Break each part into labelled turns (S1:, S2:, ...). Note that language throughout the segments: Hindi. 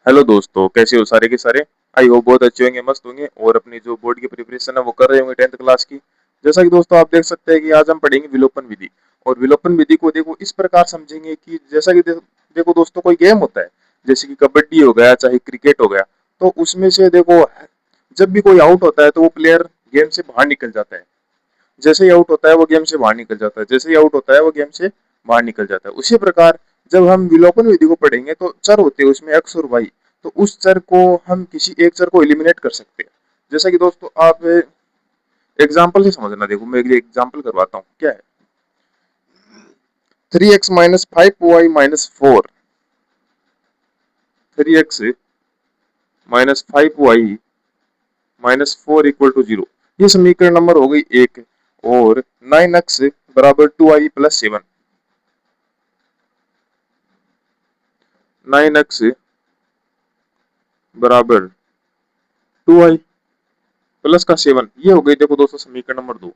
S1: हेलो दोस्तों, कैसे हो सारे के सारे। आई होप बहुत अच्छे होंगे, मस्त होंगे और अपनी जो बोर्ड की प्रिपरेशन है वो कर रहे होंगे 10th क्लास की। जैसा कि दोस्तों आप देख सकते हैं कि आज हम पढ़ेंगे विलोपन विधि। और विलोपन विधि को देखो इस प्रकार समझेंगे कि जैसा कि देखो दोस्तों, कोई गेम होता है जैसे कि कबड्डी हो गया चाहे क्रिकेट हो गया। तो उसमें से देखो, जब भी कोई आउट होता है तो वो प्लेयर गेम से बाहर निकल जाता है। जैसे ही आउट होता है वो गेम से बाहर निकल जाता है, जैसे ही आउट होता है वो गेम से बाहर निकल जाता है। उसी प्रकार जब हम विलोपन विधि को पढ़ेंगे तो चर होते हैं उसमें एक्स और वाई। तो उस चर को हम किसी एक चर को एलिमिनेट कर सकते हैं। जैसा कि दोस्तों आप एग्जाम्पल से समझना, देखो मैं एक एग्जाम्पल करवाता हूँ क्या है। 3x - 5y - 4, 3x - 5y - 4 equal to 0। ये समीकरण नंबर हो गई एक। और 9x बराबर 2y + 7, 9x बराबर 2y + 7, ये हो गई देखो दोस्तों समीकरण नंबर 2।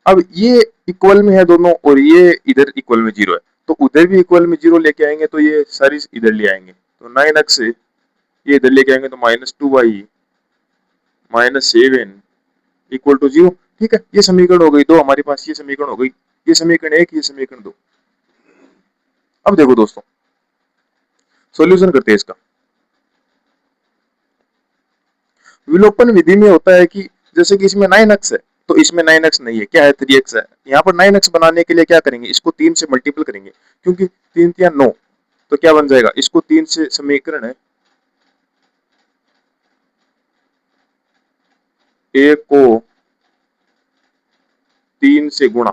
S1: अब ये इक्वल में है दोनों और ये इधर इक्वल में 0 है। तो उधर भी इक्वल में 0 लेके आएंगे तो ये सारी इधर ले आएंगे। तो 9x ये इधर लेके आएंगे तो -2y - 7 इक्वल टू 0। ठीक है, ये समीकरण हो गई दो हमारे पास, ये समीकरण हो गई। ये समीकरण एक, ये समीकरण दो। अब देखो दोस्तों, सॉल्यूशन करते हैं इसका। विलोपन विधि में होता है कि जैसे कि इसमें 9x है तो इसमें 9x नहीं है, क्या है 3x है। यहाँ पर 9x बनाने के लिए क्या करेंगे, इसको 3 से मल्टीपल करेंगे क्योंकि 3 × 3 = 9। तो क्या बन जाएगा, इसको 3 से समीकरण है ए को 3 से गुणा।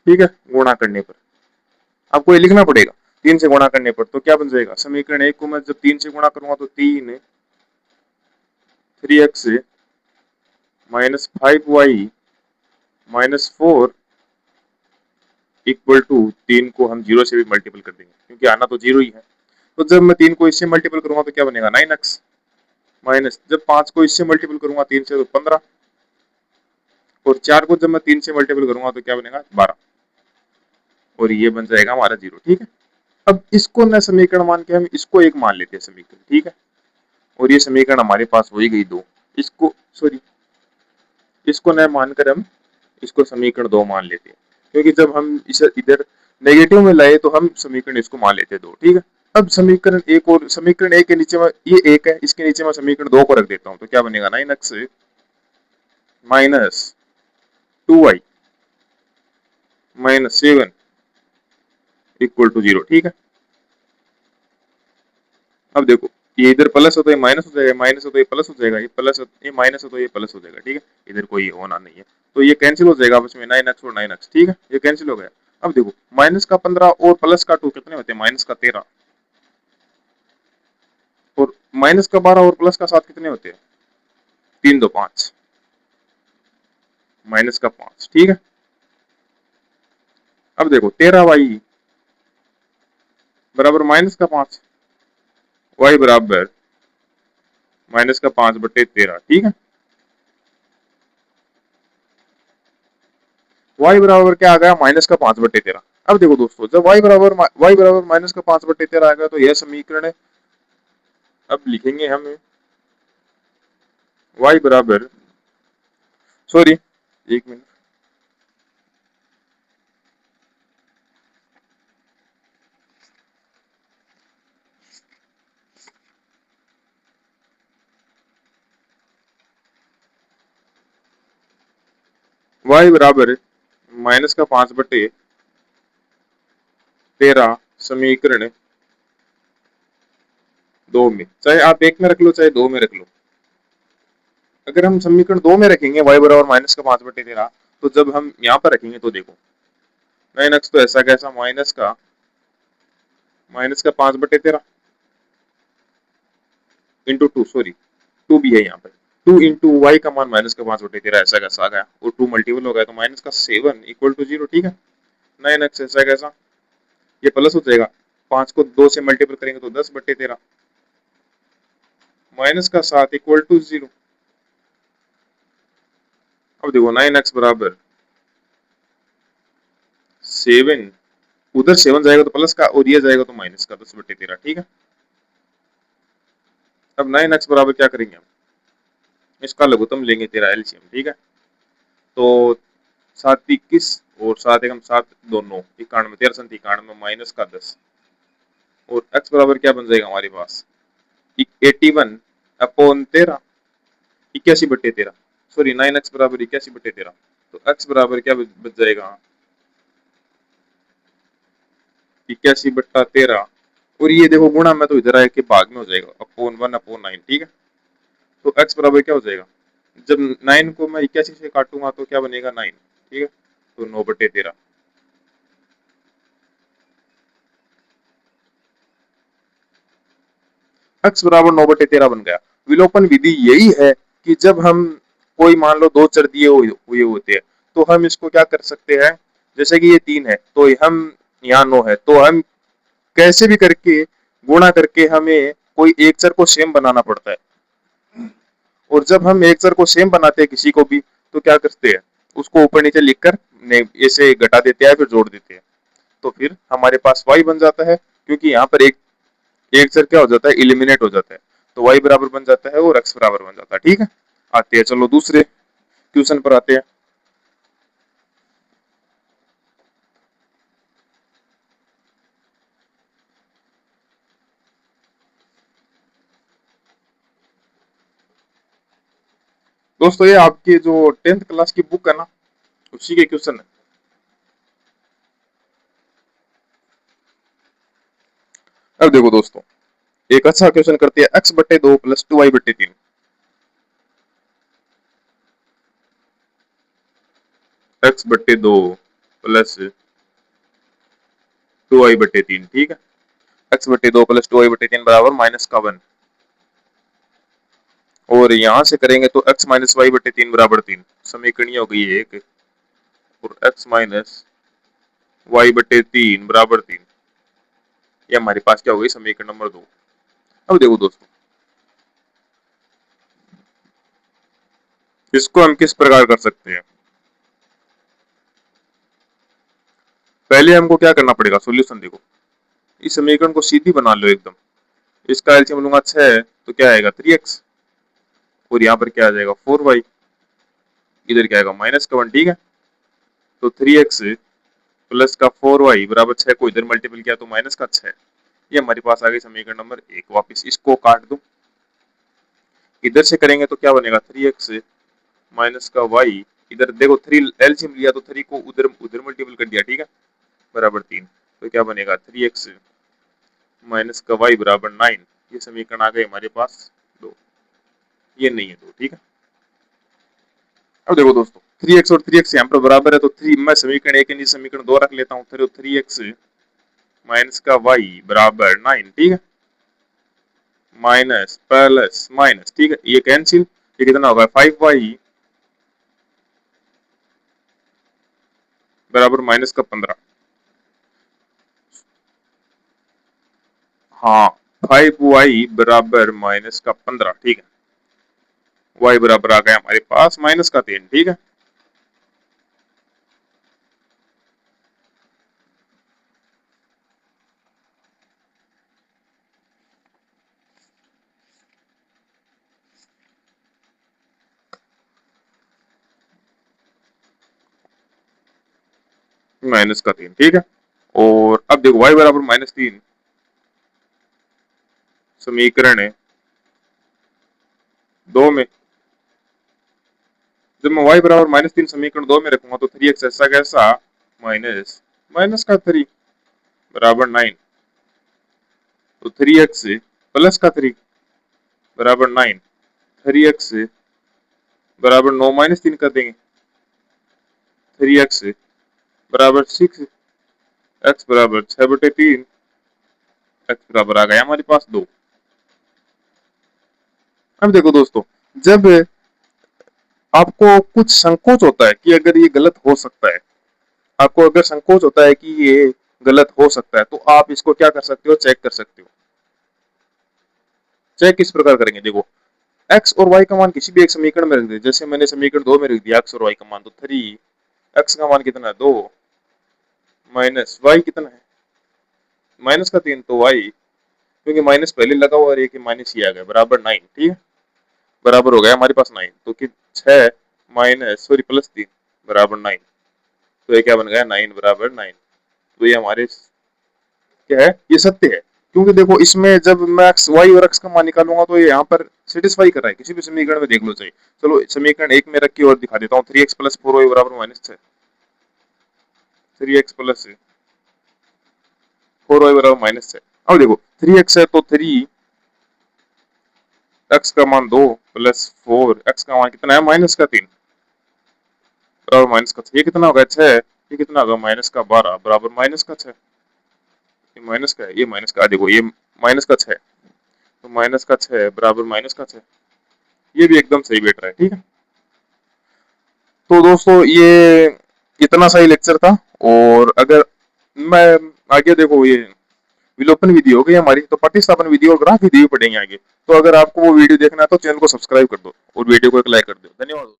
S1: ठीक है, गुणा करने पर आपको ये लिखना पड़ेगा। 3 से गुणा करने पर तो क्या बन जाएगा, समीकरण एक को मैं जब 3 से गुणा करूंगा तो 3x - 5y - 4 इक्वल टू 3 को हम 0 से भी मल्टीपल कर देंगे क्योंकि आना तो 0 ही है। तो जब मैं 3 को इससे मल्टीपल करूंगा तो क्या बनेगा 9x, माइनस जब 5 को इससे मल्टीपल करूंगा 3 से तो 15, और 4 को जब मैं 3 से मल्टीपल करूंगा तो क्या बनेगा 12, और ये बन जाएगा हमारा 0। ठीक है, अब इसको न समीकरण मान के हम इसको एक मान लेते हैं समीकरण। ठीक है, और ये समीकरण हमारे पास हो ही गई दो। इसको सॉरी, इसको न मानकर हम इसको समीकरण 2 मान लेते हैं क्योंकि जब हम इसे इधर नेगेटिव में लाए तो हम समीकरण इसको मान लेते हैं 2। ठीक है, अब समीकरण एक, और समीकरण एक के नीचे में ये एक है, इसके नीचे मैं समीकरण 2 को रख देता हूँ तो क्या बनेगा 9x -2y - 7 इक्वल टू 0। ठीक है, अब देखो ये इधर प्लस हो तो ये माइनस हो जाएगा, माइनस हो तो ये प्लस हो जाएगा, ये प्लस ये माइनस हो तो ये प्लस हो जाएगा। ठीक है, इधर कोई होना नहीं है तो ये कैंसिल हो जाएगा आपस में 9x और 9x। ठीक है, ये कैंसिल हो गया। अब देखो माइनस का 15 और प्लस का 2 कितने होते हैं, माइनस का 13, और माइनस का 12 और प्लस का 7 कितने होते हैं, 3 2 5, माइनस का 5। ठीक है, अब देखो 13y बराबर माइनस का 5, y बराबर -5/13। ठीक है, y बराबर क्या आ गया, -5/13। अब देखो दोस्तों, जब y बराबर -5/13 आएगा तो यह समीकरण है। अब लिखेंगे हम y बराबर, सॉरी एक मिनट, y बराबर -5/13 समीकरण 2 में, चाहे आप एक में रख लो चाहे दो में रख लो। अगर हम समीकरण 2 में रखेंगे y बराबर -5/13, तो जब हम यहाँ पर रखेंगे तो देखो 9x तो ऐसा कैसा माइनस का 5/13 इंटू 2, सॉरी 2 भी है यहाँ पर, 2 इंटू वाई का मान -5/13 ऐसा कैसा आ गया, और 2 मल्टीपल हो गया तो -7 इक्वल टू 0। ठीक है, 9x ऐसा कैसा, ये प्लस हो जाएगा, 5 को 2 से मल्टीपल करेंगे तो 10/13, -7 इक्वल टू 0। अब देखो 9x बराबर 7 उधर 7 जाएगा तो प्लस का और ये जाएगा तो माइनस का 10/13। ठीक है, अब 9x बराबर क्या करेंगे हम, इसका लघुत्तम लेंगे तेरा एलसीएम। ठीक है, तो 7×21 और 7×1 दोनों 91, 13×91 माइनस का 10 और x बराबर क्या बन जाएगा हमारे पास 81/13, 81/13, सॉरी 9x बराबर 81/13। तो x बराबर क्या बच जाएगा 81/13 और ये देखो गुणा में तो इधर आए के भाग में हो जाएगा /1/9। ठीक है, तो x बराबर क्या हो जाएगा, जब 9 को मैं 81 से काटूंगा तो क्या बनेगा 9। ठीक है, तो 9/13। x बराबर 9/13 बन गया। विलोपन विधि यही है कि जब हम कोई मान लो दो चर दिए हुए होते हैं तो हम इसको क्या कर सकते हैं, जैसे कि ये 3 है तो हम यहाँ 9 है तो हम कैसे भी करके गुणा करके हमें कोई एक चर को सेम बनाना पड़ता है। और जब हम एक चर को सेम बनाते हैं किसी को भी तो क्या करते हैं, उसको ऊपर नीचे लिखकर ऐसे घटा देते हैं फिर जोड़ देते हैं, तो फिर हमारे पास y बन जाता है क्योंकि यहाँ पर एक चर क्या हो जाता है इलिमिनेट हो जाता है, तो y बराबर बन जाता है और x बराबर बन जाता है। ठीक है, आते हैं चलो दूसरे क्वेश्चन पर आते हैं। दोस्तों ये आपकी जो 10th क्लास की बुक है ना उसी के क्वेश्चन है। अब देखो दोस्तों एक अच्छा क्वेश्चन करते हैं, x/2 + 2y/3, x/2 + 2y/3। ठीक है, x/2 + 2y/3 बराबर -1 और यहां से करेंगे तो x - y/3 बराबर 3, समीकरण हो गई एक और x - y/3 बराबर 3, ये हमारे पास क्या हो गई समीकरण नंबर 2। अब देखो दोस्तों इसको हम किस प्रकार कर सकते हैं, पहले हमको क्या करना पड़ेगा, सॉल्यूशन देखो इस समीकरण को सीधी बना लो एकदम, इसका एलसीएम लूंगा 6 तो क्या आएगा 3x और यहाँ पर क्या आ जाएगा 4y, इधर क्या आएगा -1। ठीक है, तो 3x प्लस का 4y बराबर 6 को इधर मल्टीपल किया तो -6, ये हमारे पास आ गई समीकरण नंबर 1। वापिस इसको काट दो, इधर से करेंगे तो क्या बनेगा 3x माइनस का y, इधर देखो 3 एलसीएम लिया तो 3 को उधर उधर मल्टीपल कर दिया। ठीक है, बराबर 3, तो क्या बनेगा 3x माइनस का y बराबर 9, ये समीकरण आ गए हमारे पास 2, ये नहीं है 2। ठीक है, अब देखो दोस्तों 3x और 3x यहाँ पर बराबर है तो 3 मैं समीकरण 1 के नीचे समीकरण 2 रख लेता हूँ, फिर 3x माइनस का y बराबर 9। ठीक है, माइनस प्लस माइनस, ठीक है ये कैंसिल, ये कितना होगा 5y बराबर -15। हाँ 5y बराबर -15। ठीक है, y बराबर आ गया हमारे पास -3। ठीक है, -3। ठीक है, और अब देखो y बराबर -3 समीकरण है 2 में, जब मैं y बराबर -3 समीकरण 2 में रखूंगा तो 3x ऐसा कैसा माइनस माइनस का 3 बराबर 9, तो 3x प्लस का 3 बराबर 9, 3x बराबर 9 -3 कर देंगे, 3x बराबर 6, x बराबर 6/3, x बराबर आ गया हमारे पास 2। अब देखो दोस्तों जब आपको कुछ संकोच होता है कि अगर ये गलत हो सकता है, आपको अगर संकोच होता है कि ये गलत हो सकता है तो आप इसको क्या कर सकते हो, चेक कर सकते हो। चेक किस प्रकार करेंगे, देखो x और y का मान किसी भी एक समीकरण में रख दे, जैसे मैंने समीकरण 2 में रख दिया x और y का मान, तो 3 x का मान कितना है 2 माइनस y कितना है माइनस का 3 तो y, क्योंकि माइनस पहले लगा हुआ और एक माइनस ही आ गया, बराबर 9। ठीक है, बराबर हो गया हमारे पास 9, तो कि 6 माइनस सॉरी प्लस 3 बराबर 9। तो ये क्या बन गया, 9 बराबर 9। तो ये हमारे क्या है, ये सत्य है। क्योंकि देखो इसमें जब मैं एक्स वाई और एक्स का मान निकालूंगा तो ये यहाँ पर सेटिस्फाई कर रहा है, किसी भी समीकरण में देख लो चाहिए। चलो समीकरण एक में रख के और दिखा देता हूँ, 3x प्लस 4y बराबर -6, 3x प्लस 4y बराबर -6। अब देखो 3x है तो 3 x का मान 2 प्लस 4 x का मान कितना है, माइनस का 3 बराबर माइनस का 6। ये कितना होगा 6, ये कितना होगा माइनस का 12 बराबर माइनस का 6। ये माइनस का है, ये माइनस का, देखो ये माइनस का 6, तो माइनस का 6 बराबर माइनस का 6। ये भी एकदम सही बैठ रहा है। ठीक है, तो दोस्तों ये इतना सही लेक्चर था। और अगर मैं आगे देखो ये विलोपन विधि हो गई हमारी, तो प्रतिस्थापन विधि और ग्राफ विधि भी पढ़ेंगे आगे। तो अगर आपको वो वीडियो देखना है तो चैनल को सब्सक्राइब कर दो और वीडियो को एक लाइक कर दो। धन्यवाद।